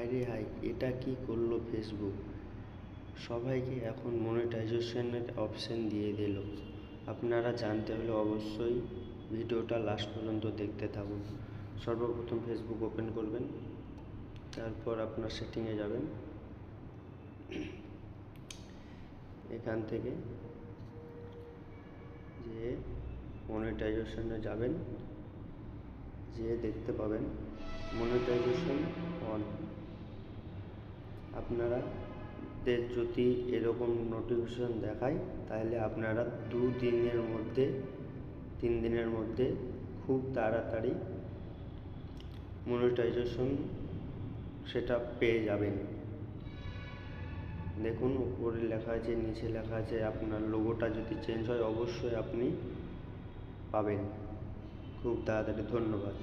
হায়রে হায়, এটা কি করলো ফেসবুক! সবাইকে এখন মনিটাইজেশনের অপশন দিয়ে দিল। আপনারা জানতে হলে অবশ্যই ভিডিওটা লাস্ট পর্যন্ত দেখতে থাকুন। সর্বপ্রথম ফেসবুক ওপেন করবেন, তারপর আপনার সেটিংয়ে যাবেন। এখান থেকে যে মনিটাইজেশনে যাবেন, যে দেখতে পাবেন মনিটাইজেশন অন। আপনারা যদি এরকম নোটিফিকেশন দেখায় তাহলে আপনারা 2 দিনের মধ্যে 3 দিনের মধ্যে খুব তাড়াতাড়ি মনিটাইজেশন সেটা পেয়ে যাবেন। দেখুন উপরে লেখা আছে, নিচে লেখা আছে। আপনার লোগোটা যদি চেঞ্জ হয় অবশ্যই আপনি পাবেন খুব তাড়াতাড়ি। ধন্যবাদ।